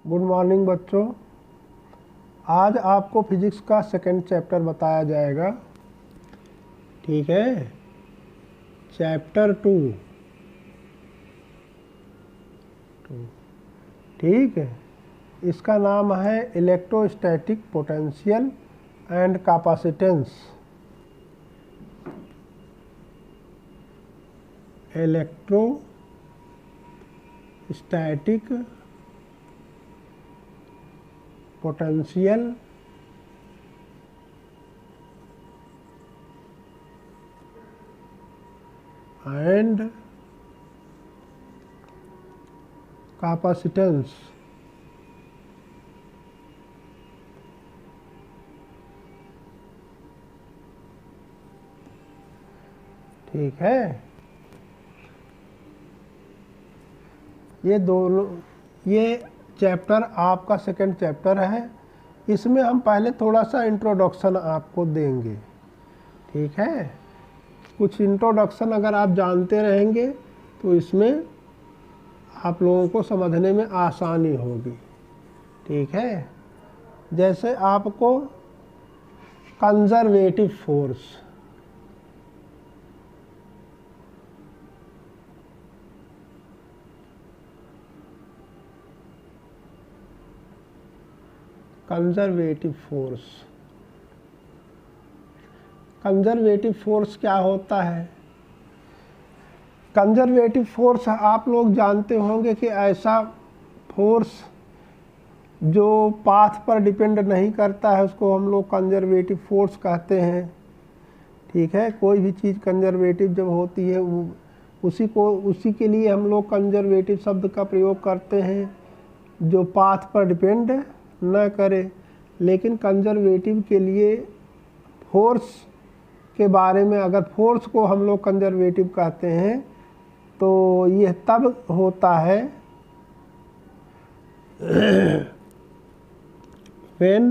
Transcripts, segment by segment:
Good morning बच्चों। आज आपको फिजिक्स का सेकंड चैप्टर बताया जाएगा। ठीक है, चैप्टर 2। ठीक है, इसका नाम है electrostatic potential and capacitance. Electrostatic potential and capacitance. ठीक है, ये चैप्टर आपका सेकंड चैप्टर है। इसमें हम पहले थोड़ा सा इंट्रोडक्शन आपको देंगे। ठीक है, कुछ इंट्रोडक्शन अगर आप जानते रहेंगे तो इसमें आप लोगों को समझने में आसानी होगी। ठीक है, जैसे आपको कंजर्वेटिव फोर्स, कंजर्वेटिव फोर्स क्या होता है? कंजर्वेटिव फोर्स आप लोग जानते होंगे कि ऐसा फोर्स जो पाथ पर डिपेंड नहीं करता है उसको हम लोग कंजर्वेटिव फोर्स कहते हैं। ठीक है, कोई भी चीज़ कंजर्वेटिव जब होती है उसी के लिए हम लोग कंजर्वेटिव शब्द का प्रयोग करते हैं, जो पाथ पर डिपेंड न करे। लेकिन कंजर्वेटिव के लिए फोर्स के बारे में, अगर फोर्स को हम लोग कंजर्वेटिव कहते हैं तो यह तब होता है when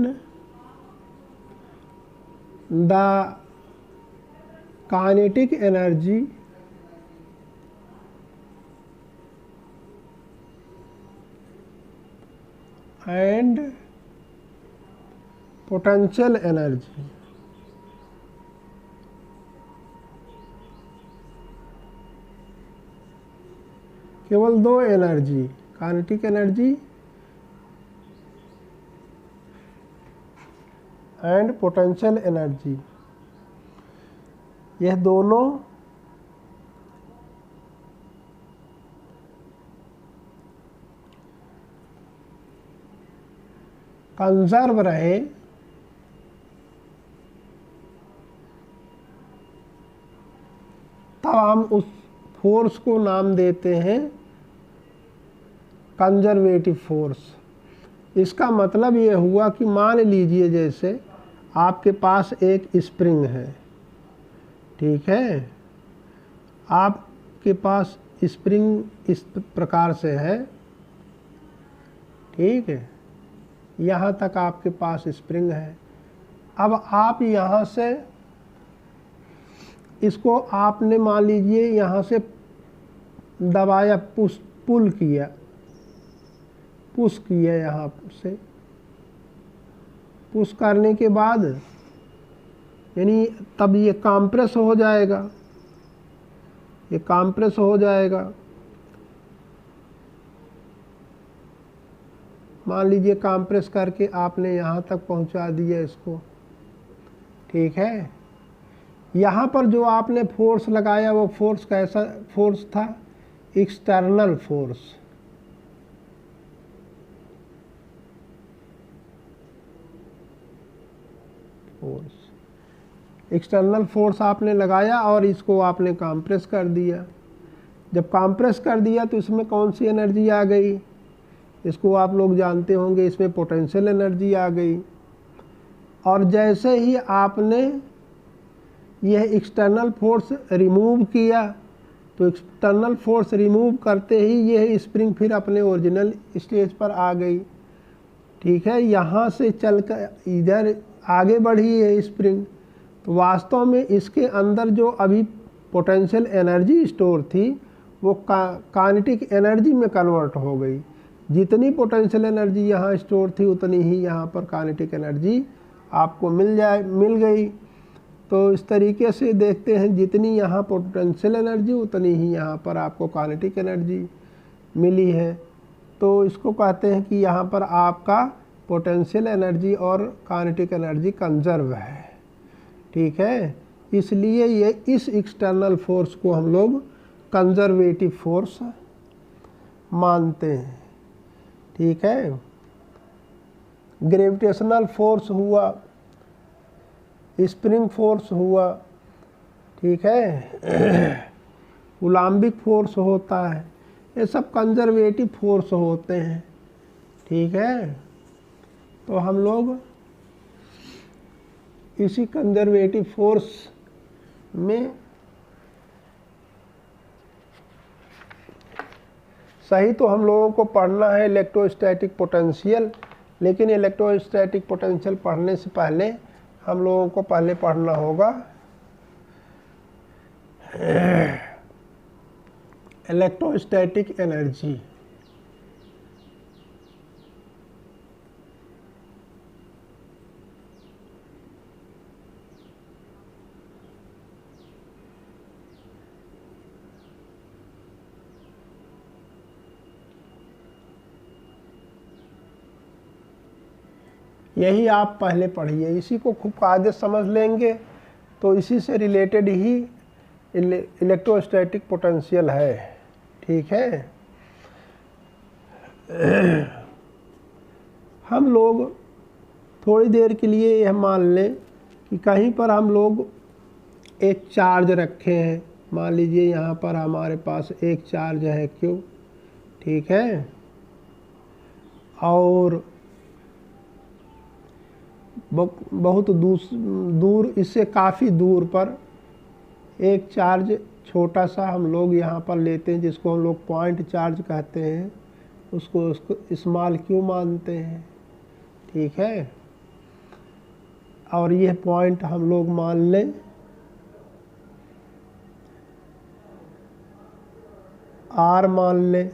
the kinetic energy and potential energy केवल दो energy, kinetic energy and potential energy, यह दोनों कंजर्व रहे तब हम उस फोर्स को नाम देते हैं कंजर्वेटिव फोर्स। इसका मतलब ये हुआ कि मान लीजिए जैसे आपके पास एक स्प्रिंग है। ठीक है, आपके पास स्प्रिंग इस प्रकार से है। ठीक है, यहाँ तक आपके पास स्प्रिंग है। अब आप यहाँ से इसको आपने मान लीजिए यहाँ से दबाया, पुश किया यहाँ से। पुश करने के बाद यानी तब ये कंप्रेस हो जाएगा, ये कंप्रेस हो जाएगा। मान लीजिए कंप्रेस करके आपने यहाँ तक पहुँचा दिया इसको। ठीक है, यहाँ पर जो आपने फोर्स लगाया वो फोर्स कैसा फोर्स था? External force. एक्सटर्नल फोर्स आपने लगाया और इसको आपने कंप्रेस कर दिया। जब कंप्रेस कर दिया तो इसमें कौन सी एनर्जी आ गई? इसको आप लोग जानते होंगे, इसमें पोटेंशियल एनर्जी आ गई। और जैसे ही आपने यह एक्सटर्नल फोर्स रिमूव किया तो एक्सटर्नल फोर्स रिमूव करते ही यह स्प्रिंग फिर अपने ओरिजिनल स्टेज पर आ गई। ठीक है, यहाँ से चलकर इधर आगे बढ़ी है स्प्रिंग, तो वास्तव में इसके अंदर जो अभी पोटेंशियल एनर्जी स्टोर थी वो काइनेटिक एनर्जी में कन्वर्ट हो गई। जितनी पोटेंशियल एनर्जी यहाँ स्टोर थी उतनी ही यहाँ पर काइनेटिक एनर्जी आपको मिल गई। तो इस तरीके से देखते हैं, जितनी यहाँ पोटेंशियल एनर्जी उतनी ही यहाँ पर आपको काइनेटिक एनर्जी मिली है। तो इसको कहते हैं कि यहाँ पर आपका पोटेंशियल एनर्जी और काइनेटिक एनर्जी कंजर्व है। ठीक है, इसलिए ये इस एक्सटर्नल फोर्स को हम लोग कंजर्वेटिव फोर्स मानते हैं। ठीक है, ग्रेविटेशनल फोर्स हुआ, स्प्रिंग फोर्स हुआ, ठीक है, उलाम्बिक फोर्स होता है, ये सब कंजर्वेटिव फोर्स होते हैं। ठीक है, तो हम लोग इसी कंजर्वेटिव फोर्स में सही तो हम लोगों को पढ़ना है इलेक्ट्रोस्टैटिक पोटेंशियल, लेकिन इलेक्ट्रोस्टैटिक पोटेंशियल पढ़ने से पहले हम लोगों को पहले पढ़ना होगा इलेक्ट्रोस्टैटिक एनर्जी। यही आप पहले पढ़िए, इसी को खूब कायदे समझ लेंगे तो इसी से रिलेटेड ही इलेक्ट्रोस्टैटिक पोटेंशियल है। ठीक है, हम लोग थोड़ी देर के लिए यह मान लें कि कहीं पर हम लोग एक चार्ज रखे हैं। मान लीजिए यहाँ पर हमारे पास एक चार्ज है Q, ठीक है, और बहुत दूर इससे काफ़ी दूर पर एक चार्ज छोटा सा हम लोग यहाँ पर लेते हैं, जिसको हम लोग पॉइंट चार्ज कहते हैं, उसको स्मॉल Q मानते हैं। ठीक है, और यह पॉइंट हम लोग मान लें R मान लें।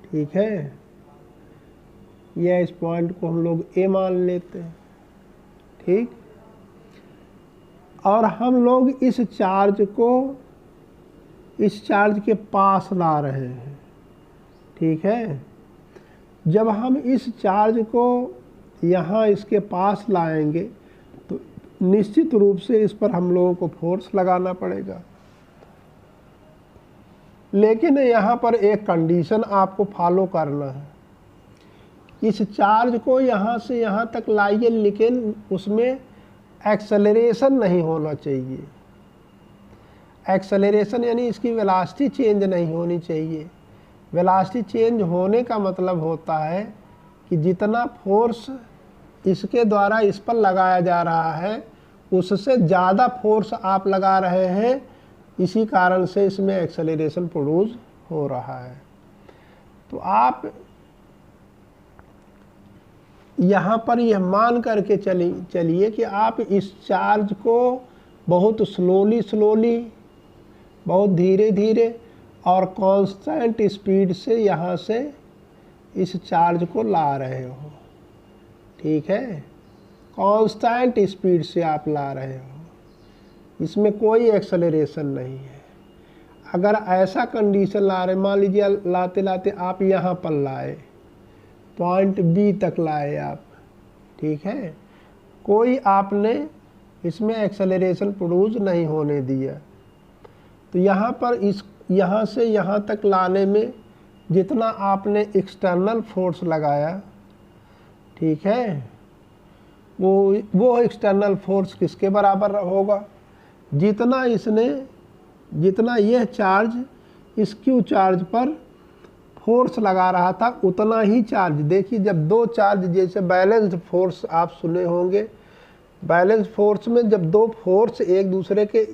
ठीक है, या इस पॉइंट को हम लोग A मान लेते हैं। ठीक, और हम लोग इस चार्ज को इस चार्ज के पास ला रहे हैं। ठीक है, जब हम इस चार्ज को यहाँ इसके पास लाएंगे तो निश्चित रूप से इस पर हम लोगों को फोर्स लगाना पड़ेगा। लेकिन यहाँ पर एक कंडीशन आपको फॉलो करना है, इस चार्ज को यहाँ से यहाँ तक लाइए, लेकिन उसमें एक्सेलरेशन नहीं होना चाहिए। एक्सेलरेशन यानी इसकी वेलोसिटी चेंज नहीं होनी चाहिए। वेलोसिटी चेंज होने का मतलब होता है कि जितना फोर्स इसके द्वारा इस पर लगाया जा रहा है उससे ज़्यादा फोर्स आप लगा रहे हैं, इसी कारण से इसमें एक्सेलरेशन प्रोड्यूस हो रहा है। तो आप यहाँ पर यह मान करके चलिए कि आप इस चार्ज को बहुत स्लोली बहुत धीरे धीरे और कांस्टेंट स्पीड से यहाँ से इस चार्ज को ला रहे हो। ठीक है, कांस्टेंट स्पीड से आप ला रहे हो, इसमें कोई एक्सेलरेशन नहीं है। अगर ऐसा कंडीशन ला रहे, मान लीजिए लाते लाते आप यहाँ पर लाए, पॉइंट B तक लाए आप, ठीक है, कोई आपने इसमें एक्सेलरेशन प्रोड्यूस नहीं होने दिया, तो यहाँ पर यहाँ से यहाँ तक लाने में जितना आपने एक्सटर्नल फोर्स लगाया, ठीक है, वो एक्सटर्नल फोर्स किसके बराबर होगा? जितना यह चार्ज इस Q चार्ज पर फोर्स लगा रहा था उतना ही चार्ज। देखिए, जब दो चार्ज, जैसे बैलेंस्ड फोर्स आप सुने होंगे, बैलेंस फोर्स में जब दो फोर्स एक दूसरे के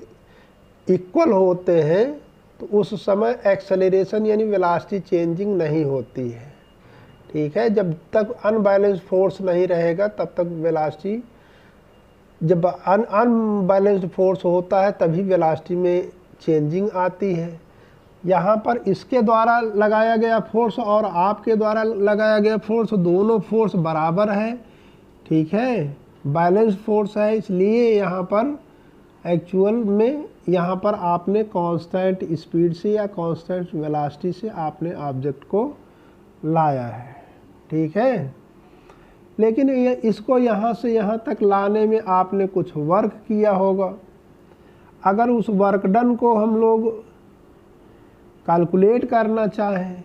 इक्वल होते हैं तो उस समय एक्सेलरेशन यानी वेलोसिटी चेंजिंग नहीं होती है। ठीक है, जब तक अनबैलेंस्ड फोर्स नहीं रहेगा तब तक वेलोसिटी, जब अनबैलेंस्ड फोर्स होता है तभी वेलोसिटी में चेंजिंग आती है। यहाँ पर इसके द्वारा लगाया गया फोर्स और आपके द्वारा लगाया गया फोर्स, दोनों फोर्स बराबर है, ठीक है, बैलेंस फोर्स है। इसलिए यहाँ पर एक्चुअल में यहाँ पर आपने कांस्टेंट स्पीड से या कांस्टेंट वेलोसिटी से आपने ऑब्जेक्ट को लाया है, ठीक है। लेकिन ये इसको यहाँ से यहाँ तक लाने में आपने कुछ वर्क किया होगा। अगर उस वर्क डन को हम लोग कैलकुलेट करना चाहें,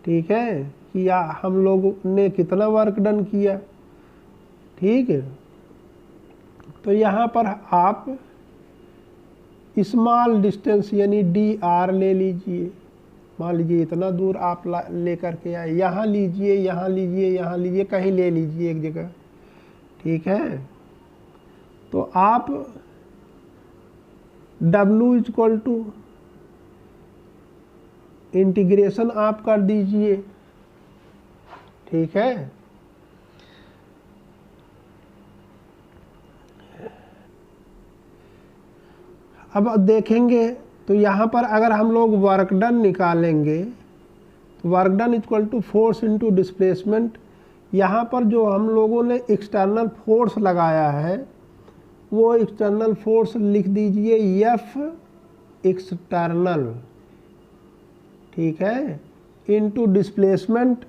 ठीक है, कि या हम लोग ने कितना वर्क डन किया, ठीक है, तो यहाँ पर आप स्मॉल डिस्टेंस यानी dr ले लीजिए। मान लीजिए इतना दूर आप लेकर के आए, यहाँ लीजिए, यहाँ लीजिए, यहाँ लीजिए, कहीं ले लीजिए एक जगह, ठीक है। तो आप W इक्वल टू इंटीग्रेशन आप कर दीजिए, ठीक है। अब देखेंगे तो यहाँ पर अगर हम लोग वर्क डन निकालेंगे तो work done equal to force into displacement. यहाँ पर जो हम लोगों ने एक्सटर्नल फोर्स लगाया है वो एक्सटर्नल फोर्स लिख दीजिए एफ एक्सटर्नल, ठीक है, इनटू डिस्प्लेसमेंट,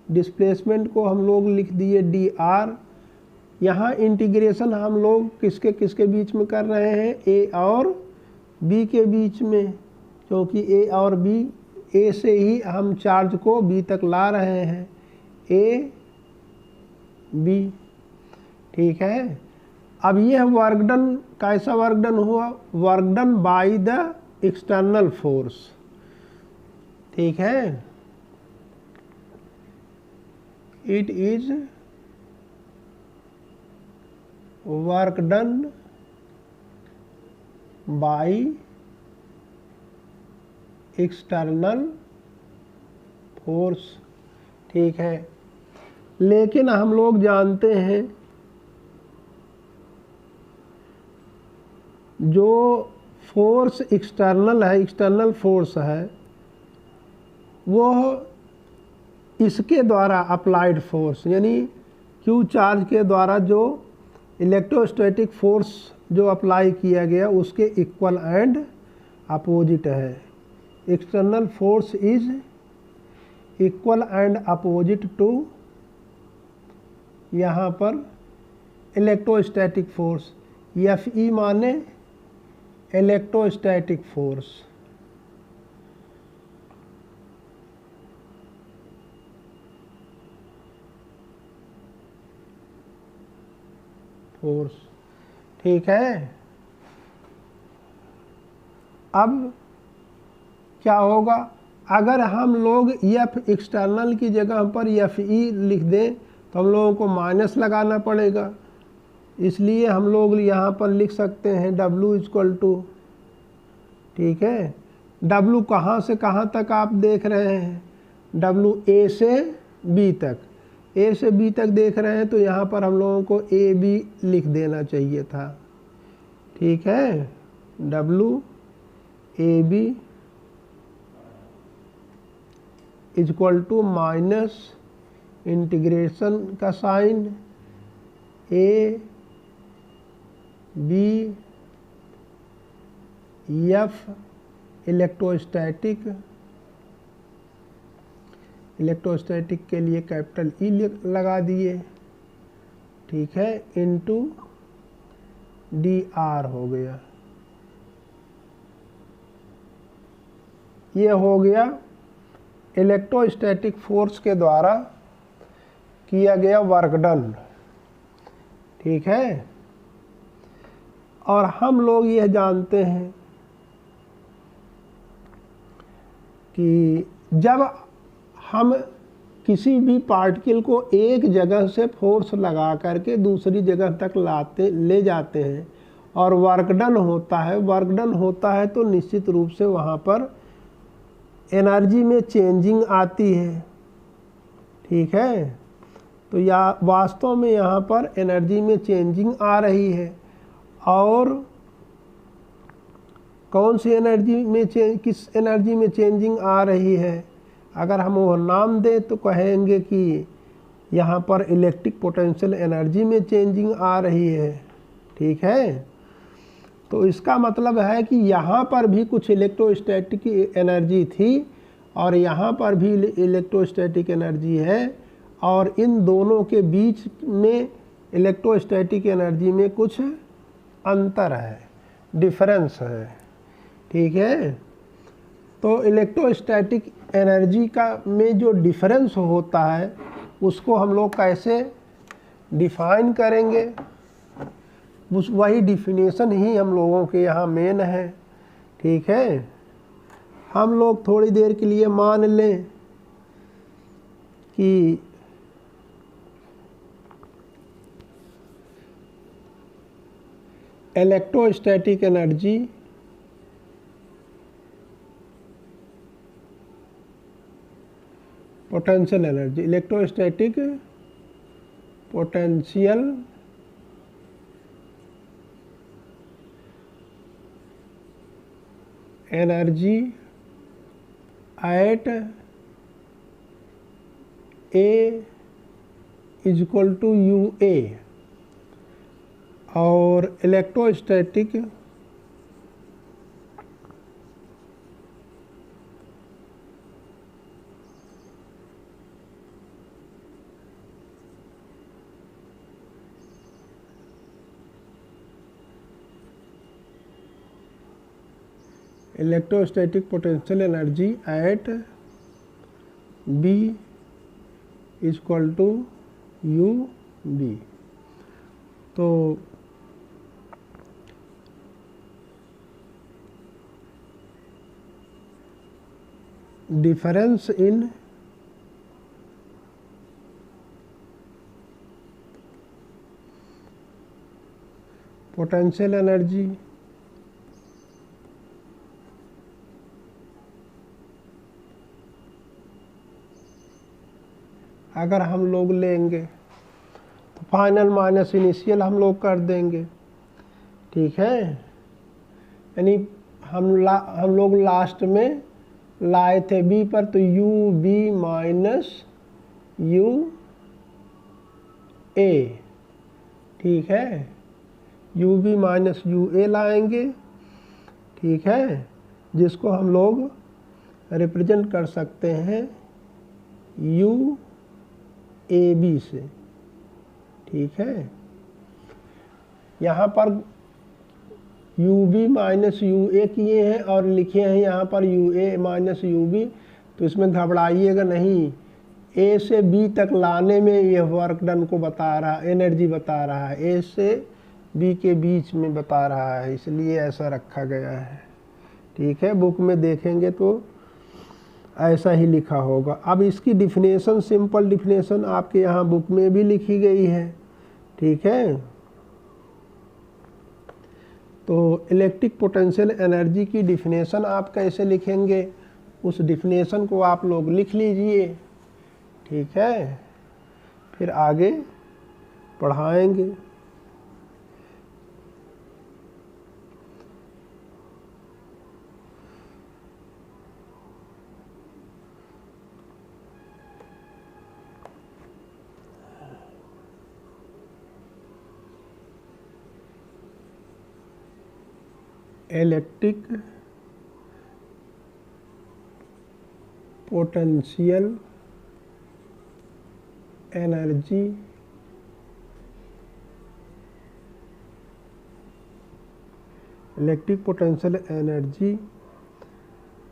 डिस्प्लेसमेंट को हम लोग लिख दिए डी आर। यहाँ इंटीग्रेशन हम लोग किसके किसके बीच में कर रहे हैं, ए और बी के बीच में, क्योंकि ए और बी, ए से ही हम चार्ज को बी तक ला रहे हैं, ए बी, ठीक है। अब यह वर्क डन कैसा वर्क डन हुआ, work done by the external force, ठीक है। It is work done by external force, ठीक है। लेकिन हम लोग जानते हैं जो फोर्स एक्सटर्नल है, एक्सटर्नल फोर्स है, वो इसके द्वारा अप्लाइड फोर्स यानी क्यू चार्ज के द्वारा जो इलेक्ट्रोस्टैटिक फोर्स जो अप्लाई किया गया उसके इक्वल एंड अपोजिट है। External force is equal and opposite to यहाँ पर इलेक्ट्रोस्टैटिक फोर्स, एफ ई माने इलेक्ट्रोस्टैटिक फोर्स, फोर्स, ठीक है। अब क्या होगा, अगर हम लोग एफ एक्सटर्नल की जगह पर एफ ई लिख दें तो हम लोगों को माइनस लगाना पड़ेगा, इसलिए हम लोग यहाँ पर लिख सकते हैं W इक्वल टू, ठीक है। W कहाँ से कहाँ तक आप देख रहे हैं, W A से B तक, A से B तक देख रहे हैं तो यहाँ पर हम लोगों को AB लिख देना चाहिए था, ठीक है। W AB equal to minus integration का sign A B F electrostatic, electrostatic के लिए कैपिटल ई लगा दिए, ठीक है, इनटू डी आर हो गया। ये हो गया इलेक्ट्रोस्टैटिक फोर्स के द्वारा किया गया वर्क डन, ठीक है। और हम लोग यह जानते हैं कि जब हम किसी भी पार्टिकल को एक जगह से फोर्स लगा करके दूसरी जगह तक ले जाते हैं और वर्क डन होता है, वर्क डन होता है तो निश्चित रूप से वहाँ पर एनर्जी में चेंजिंग आती है, ठीक है। तो या वास्तव में यहाँ पर एनर्जी में चेंजिंग आ रही है और कौन सी एनर्जी में किस एनर्जी में चेंजिंग आ रही है, अगर हम वो नाम दें तो कहेंगे कि यहाँ पर इलेक्ट्रिक पोटेंशियल एनर्जी में चेंजिंग आ रही है। ठीक है, तो इसका मतलब है कि यहाँ पर भी कुछ इलेक्ट्रोस्टैटिक एनर्जी थी और यहाँ पर भी इलेक्ट्रोस्टैटिक एनर्जी है, और इन दोनों के बीच में इलेक्ट्रोस्टैटिक एनर्जी में कुछ अंतर है, डिफरेंस है। ठीक है, तो इलेक्ट्रोस्टैटिक एनर्जी का में जो डिफरेंस होता है उसको हम लोग कैसे डिफाइन करेंगे, उस वही डिफिनेशन ही हम लोगों के यहाँ मेन है। ठीक है, हम लोग थोड़ी देर के लिए मान लें कि electrostatic energy potential energy, electrostatic potential energy at A is equal to U A, और electrostatic electrostatic potential energy at B is equal to U B. तो डिफरेंस इन पोटेंशियल एनर्जी अगर हम लोग लेंगे तो फाइनल माइनस इनिशियल हम लोग कर देंगे। ठीक है, यानी हम लोग लास्ट में लाए थे बी पर, तो यू बी माइनस यू ए। ठीक है, यू बी माइनस यू ए लाएंगे। ठीक है, जिसको हम लोग रिप्रेजेंट कर सकते हैं यू ए बी से। ठीक है, यहाँ पर U B minus U A किए हैं और लिखे हैं यहाँ पर U A minus U B, तो इसमें घबराइएगा नहीं, ए से बी तक लाने में यह वर्क डन को बता रहा, एनर्जी बता रहा है, ए से बी के बीच में बता रहा है, इसलिए ऐसा रखा गया है। ठीक है, बुक में देखेंगे तो ऐसा ही लिखा होगा। अब इसकी डिफिनेशन, सिंपल डिफिनेशन आपके यहाँ बुक में भी लिखी गई है। ठीक है, तो इलेक्ट्रिक पोटेंशियल एनर्जी की डिफिनेशन आप कैसे लिखेंगे, उस डिफिनेशन को आप लोग लिख लीजिए। ठीक है, फिर आगे पढ़ाएंगे। Electric potential energy electric potential energy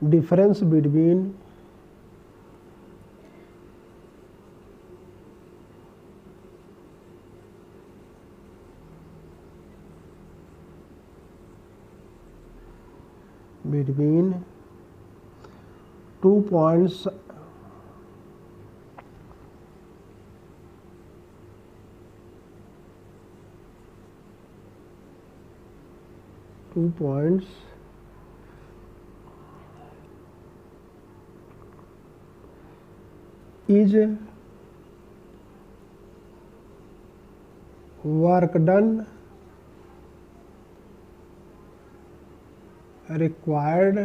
difference between two points is work done required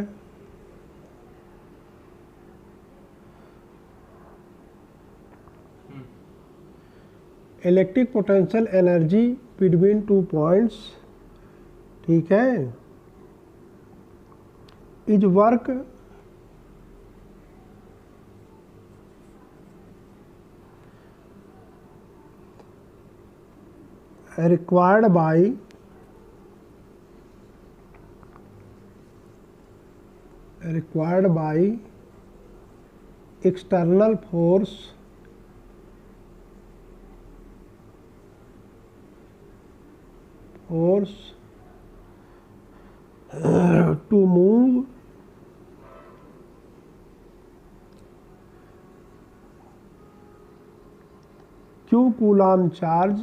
electric potential energy between 2 points, ठीक है, is work required by external force to move q coulomb charge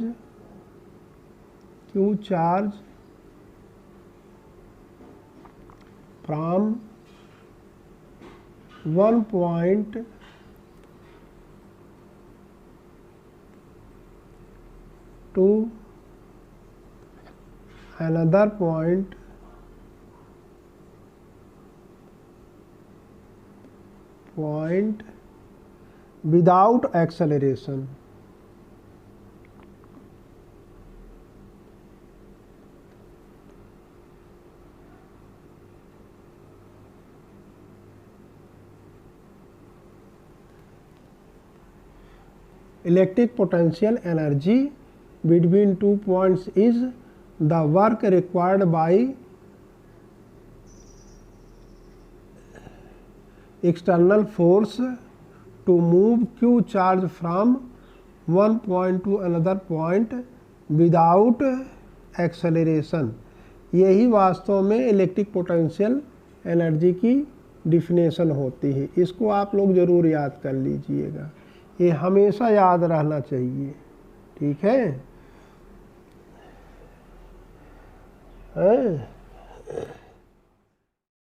from one point to another point without acceleration. Electric potential energy between 2 points is the work required by external force to move q charge from one point to another point without acceleration. यही वास्तव में electric potential energy की definition होती है। इसको आप लोग ज़रूर याद कर लीजिएगा, ये हमेशा याद रहना चाहिए, ठीक है।